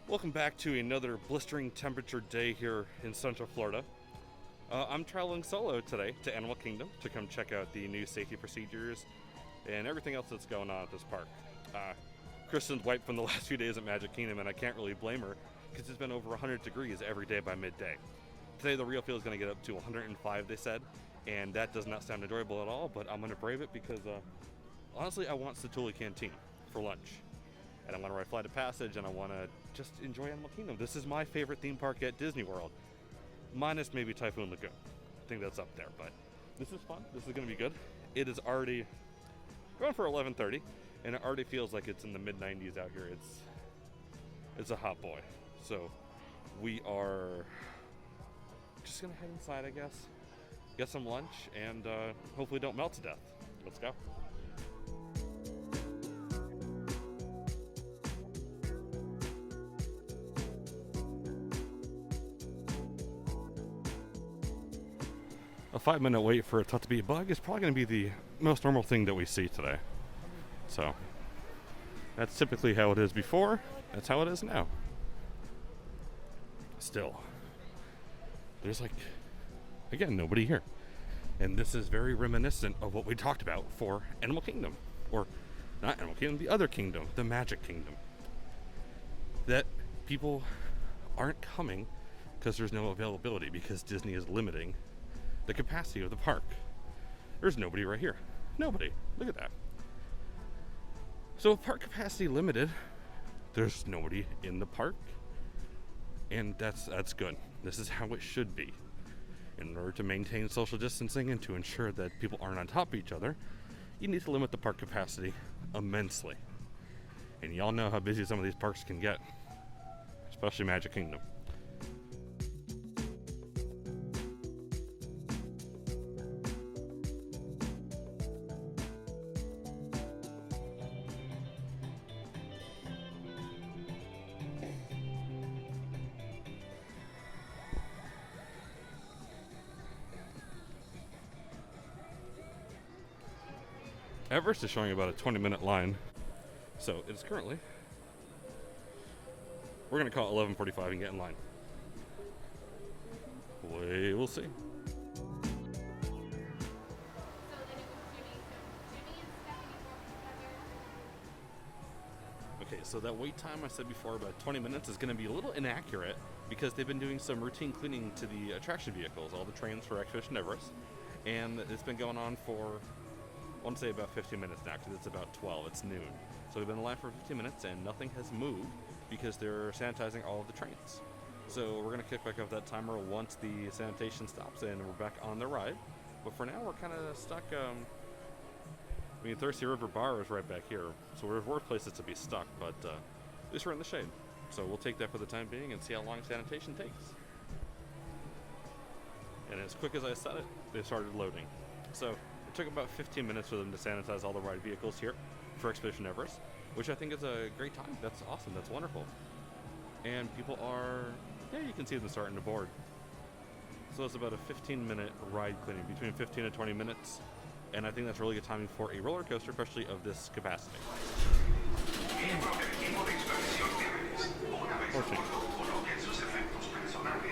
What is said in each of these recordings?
Welcome back to another blistering temperature day here in Central Florida. I'm traveling solo today to Animal Kingdom to come check out the new safety procedures and everything else that's going on at this park. Kristen's wiped from the last few days at Magic Kingdom, and I can't really blame her because it's been over 100 degrees every day by midday. Today the real feel is going to get up to 105, they said, and that does not sound enjoyable at all, but I'm going to brave it because honestly I want Satuli Canteen for lunch. And I want to ride Flight of Passage, and I want to just enjoy Animal Kingdom. This is my favorite theme park at Disney World, minus maybe Typhoon Lagoon. I think that's up there, but this is fun. This is going to be good. It is already going for 11:30, and it already feels like it's in the mid-90s out here. It's a hot boy. So we are just going to head inside, I guess, get some lunch, and hopefully don't melt to death. Let's go. A 5-minute wait for a to be a bug is probably going to be the most normal thing that we see today. So, that's typically how it is before. That's how it is now. Still, there's again, nobody here. And this is very reminiscent of what we talked about for Animal Kingdom. Or, not Animal Kingdom, the other kingdom, the Magic Kingdom. That people aren't coming because there's no availability, because Disney is limiting the capacity of the park. There's nobody right here. Nobody. Look at that. So park capacity limited, there's nobody in the park. And that's good. This is how it should be. In order to maintain social distancing and to ensure that people aren't on top of each other, you need to limit the park capacity immensely. And y'all know how busy some of these parks can get, especially Magic Kingdom. Everest is showing about a 20-minute line, so it's currently, we're going to call it 11:45 and get in line. We'll see. Okay, so that wait time I said before, about 20 minutes, is going to be a little inaccurate because they've been doing some routine cleaning to the attraction vehicles, all the trains for Expedition Everest, and it's been going on for, I want to say about 15 minutes now, because it's about 12, it's noon. So we've been in line for 15 minutes and nothing has moved because they're sanitizing all of the trains. So we're going to kick back up that timer once the sanitation stops and we're back on the ride. But for now, we're kind of stuck. Thirsty River Bar is right back here, so there's worse places to be stuck, but at least we're in the shade. So we'll take that for the time being and see how long sanitation takes. And as quick as I said it, they started loading. So it took about 15 minutes for them to sanitize all the ride vehicles here for Expedition Everest, which I think is a great time. That's awesome. That's wonderful. And people are, you can see them starting to board. So it's about a 15-minute ride cleaning, between 15 and 20 minutes. And I think that's really good timing for a roller coaster, especially of this capacity.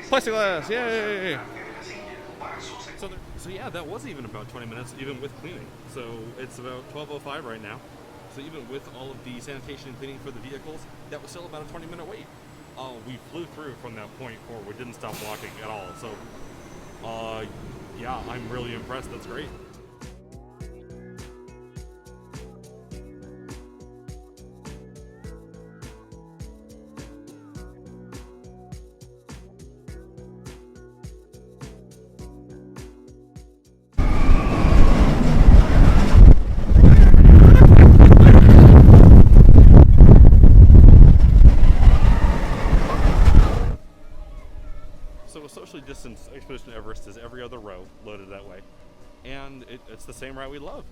Plexiglass, yay! So yeah, that was even about 20 minutes, even with cleaning. So it's about 12:05 right now. So even with all of the sanitation and cleaning for the vehicles, that was still about a 20-minute wait. We flew through from that point forward. We didn't stop walking at all. So, yeah, I'm really impressed. That's great. So a socially distanced Expedition Everest is every other row loaded that way, and it's the same route we love.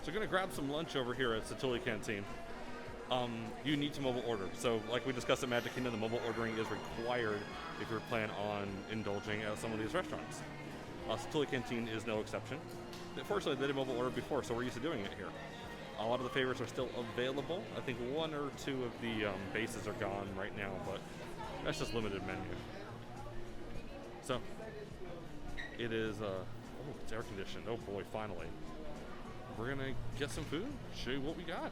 So we're gonna grab some lunch over here at Satuli Canteen. You need to mobile order. So like we discussed at Magic Kingdom, the mobile ordering is required if you're planning on indulging at some of these restaurants. Satuli Canteen is no exception. Fortunately, they did mobile order before, so we're used to doing it here. A lot of the favorites are still available. I think one or two of the bases are gone right now, but that's just limited menu. So, it is, oh, it's air conditioned. Oh boy, finally. We're gonna get some food, show you what we got.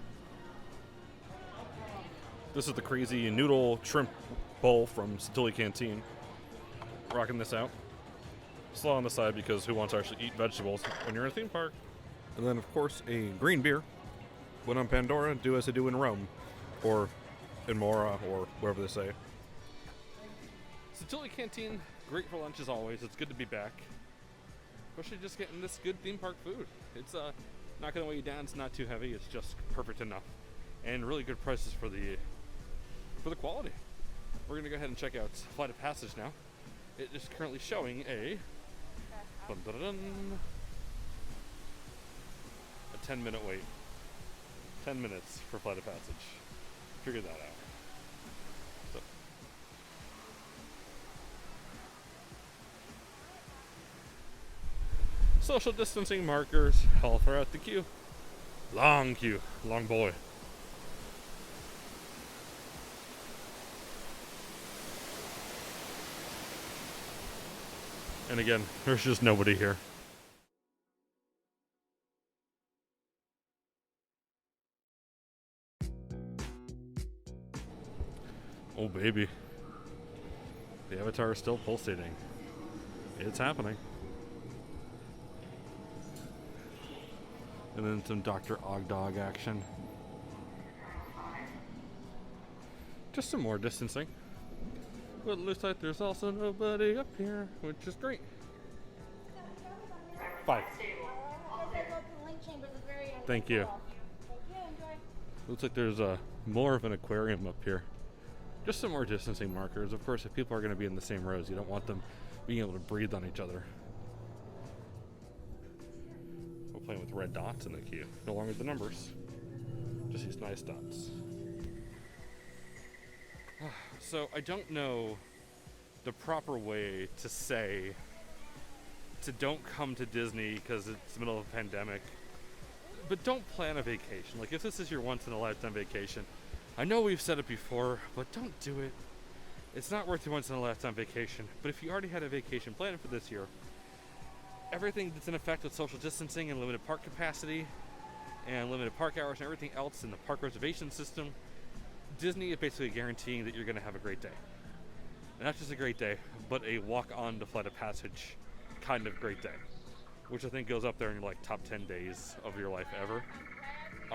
This is the crazy noodle shrimp bowl from Satuli Canteen. Rocking this out. Slow on the side because who wants to actually eat vegetables when you're in a theme park? And then, of course, a green beer. When on Pandora, do as they do in Rome. Or in Mora, or wherever they say. Satuli Canteen, great for lunch as always. It's good to be back. Especially just getting this good theme park food. It's not going to weigh you down. It's not too heavy. It's just perfect enough. And really good prices for the quality. We're going to go ahead and check out Flight of Passage now. It is currently showing a 10-minute wait. 10 minutes for Flight of Passage. Figure that out. So. Social distancing markers all throughout the queue. Long queue. Long boy. And again, there's just nobody here. Oh baby. The Avatar is still pulsating. It's happening. And then some Dr. Ogdog action. Just some more distancing. But it looks like there's also nobody up here, which is great. 5. Thank you. Looks like there's more of an aquarium up here. Just some more distancing markers. Of course, if people are going to be in the same rows, you don't want them being able to breathe on each other. We're playing with red dots in the queue. No longer the numbers. Just these nice dots. So I don't know the proper way to say to don't come to Disney because it's the middle of a pandemic, but don't plan a vacation. Like if this is your once in a lifetime vacation, I know we've said it before, but don't do it. It's not worth your once in a lifetime vacation. But if you already had a vacation planned for this year, everything that's in effect with social distancing and limited park capacity and limited park hours and everything else in the park reservation system, Disney is basically guaranteeing that you're going to have a great day. And not just a great day, but a walk on to Flight of Passage kind of great day, which I think goes up there in like top 10 days of your life ever.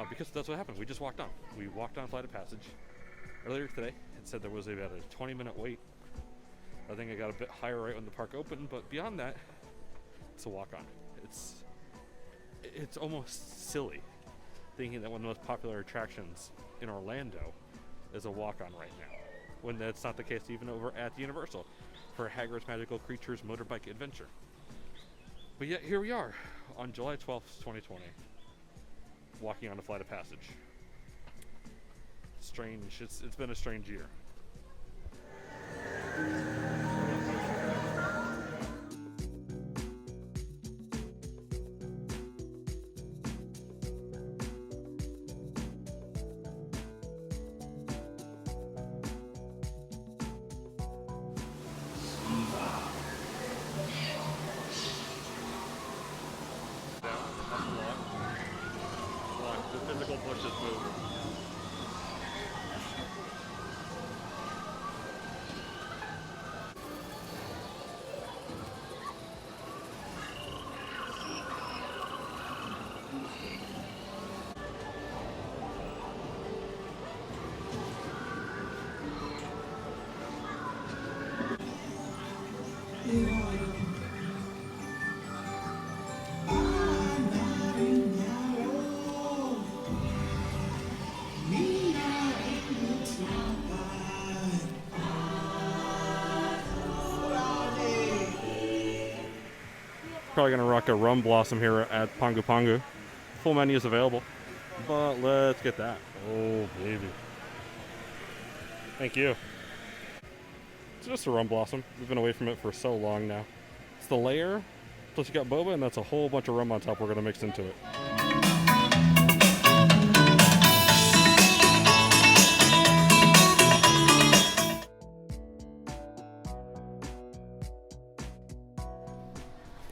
Because that's what happened. We just walked on. We walked on Flight of Passage. Earlier today, it said there was about a 20-minute wait. I think I got a bit higher right when the park opened, but beyond that, it's a walk on. It's almost silly thinking that one of the most popular attractions in Orlando is a walk-on right now, when that's not the case even over at the Universal for Hagrid's Magical Creatures Motorbike Adventure. But yet here we are on July 12th, 2020, walking on a Flight of Passage. Strange. It's been a strange year. The physical pushes move. Probably gonna rock a rum blossom here at Pongu Pongu. Full menu is available, but let's get that. Oh baby, thank you. It's just a rum blossom. We've been away from it for so long now. It's the layer, plus you got boba, and that's a whole bunch of rum on top we're gonna mix into it.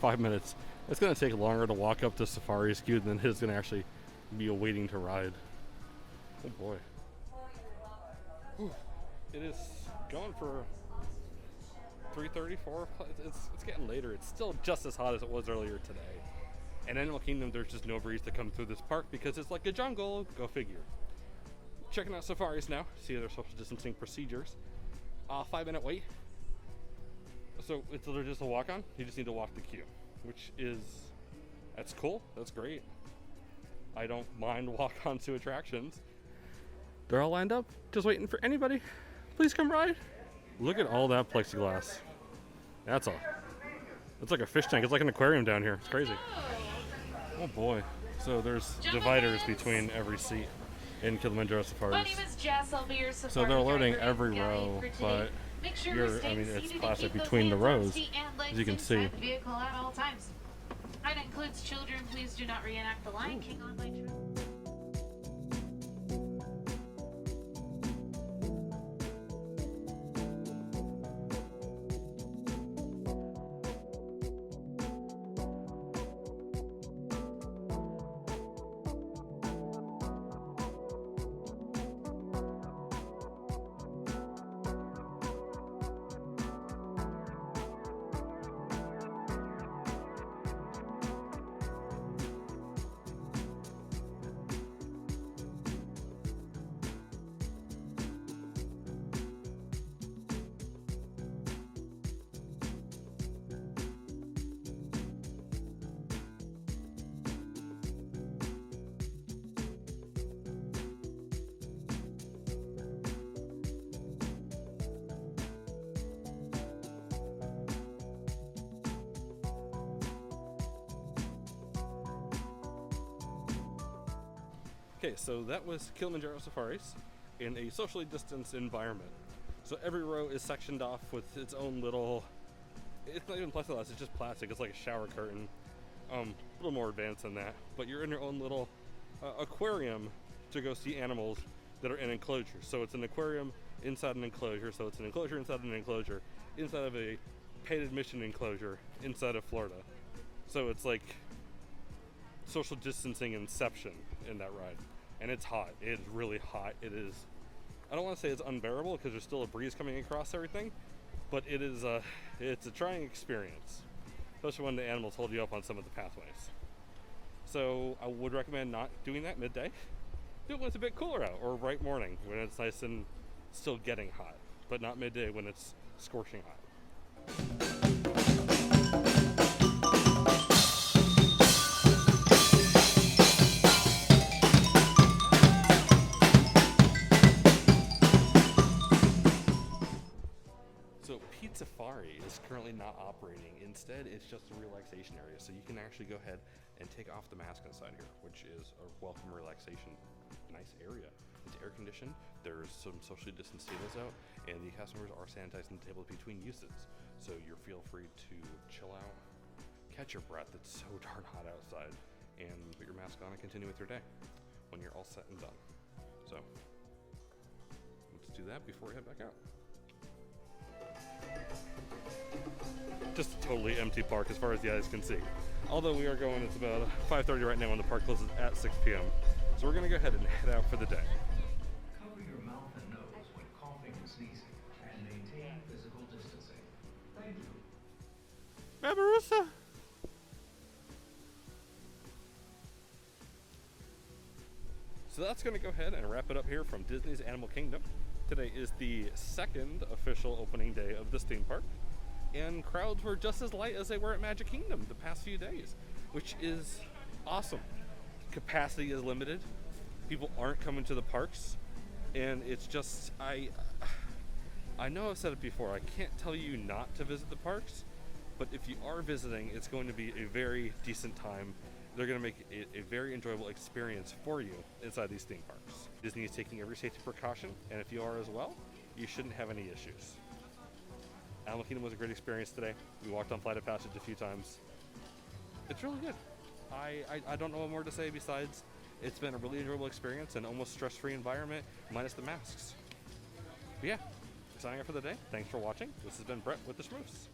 5 minutes. It's going to take longer to walk up to Safari's queue than it is going to actually be waiting to ride. Oh boy. Whew. It is going for 3:30, 4. It's getting later. It's still just as hot as it was earlier today. And Animal Kingdom, there's just no breeze to come through this park because it's like a jungle. Go figure. Checking out safaris now. See their social distancing procedures. 5-minute wait. So it's literally just a walk on. You just need to walk the queue, which is, that's cool. That's great. I don't mind walk-ons to attractions. They're all lined up, just waiting for anybody. Please come ride. Look at all that plexiglass. That's it's like a fish tank. It's like an aquarium down here. It's crazy. Oh boy. So there's dividers between every seat in Kilimanjaro Safaris. My name is Jess. I'll be your safari So they're loading driver every row, but it's plastic between the rows, as you can see. The vehicle at all times. That includes children. Please do not reenact the Lion King on my trip. Okay, so that was Kilimanjaro Safaris in a socially distanced environment. So every row is sectioned off with its own little, it's not even plexiglass, it's just plastic. It's like a shower curtain. A little more advanced than that. But you're in your own little aquarium to go see animals that are in enclosures. So it's an aquarium inside an enclosure. So it's an enclosure inside an enclosure, inside of a paid admission enclosure inside of Florida. So it's like social distancing inception in that ride. And it's hot. It's really hot. It is, I don't want to say it's unbearable because there's still a breeze coming across everything, but it is it's a trying experience, especially when the animals hold you up on some of the pathways. So I would recommend not doing that midday. Do it when it's a bit cooler out, or right morning when it's nice and still getting hot, but not midday when it's scorching hot. Safari is currently not operating. Instead, it's just a relaxation area, so you can actually go ahead and take off the mask inside here, which is a welcome relaxation. Nice area. It's air conditioned. There's some socially distanced tables out, and the customers are sanitizing the tables between uses. So you're feel free to chill out, catch your breath. It's so darn hot outside, and put your mask on and continue with your day when you're all set and done. So let's do that before we head back out. Just a totally empty park as far as the eyes can see. Although we are going, it's about 5:30 right now and the park closes at 6 p.m. So we're going to go ahead and head out for the day. Cover your mouth and nose when coughing and sneezing and maintain physical distancing. Thank you. Barbarossa! So that's going to go ahead and wrap it up here from Disney's Animal Kingdom. Today is the second official opening day of this theme park, and crowds were just as light as they were at Magic Kingdom the past few days, which is awesome. Capacity is limited. People aren't coming to the parks, and it's just, I know I've said it before, I can't tell you not to visit the parks, but if you are visiting, it's going to be a very decent time. They're going to make it a very enjoyable experience for you inside these theme parks. Disney is taking every safety precaution, and if you are as well, you shouldn't have any issues. Animal Kingdom was a great experience today. We walked on Flight of Passage a few times. It's really good. I don't know what more to say besides it's been a really enjoyable experience and almost stress-free environment, minus the masks. But yeah, signing up for the day. Thanks for watching. This has been Brett with the Schmoofs.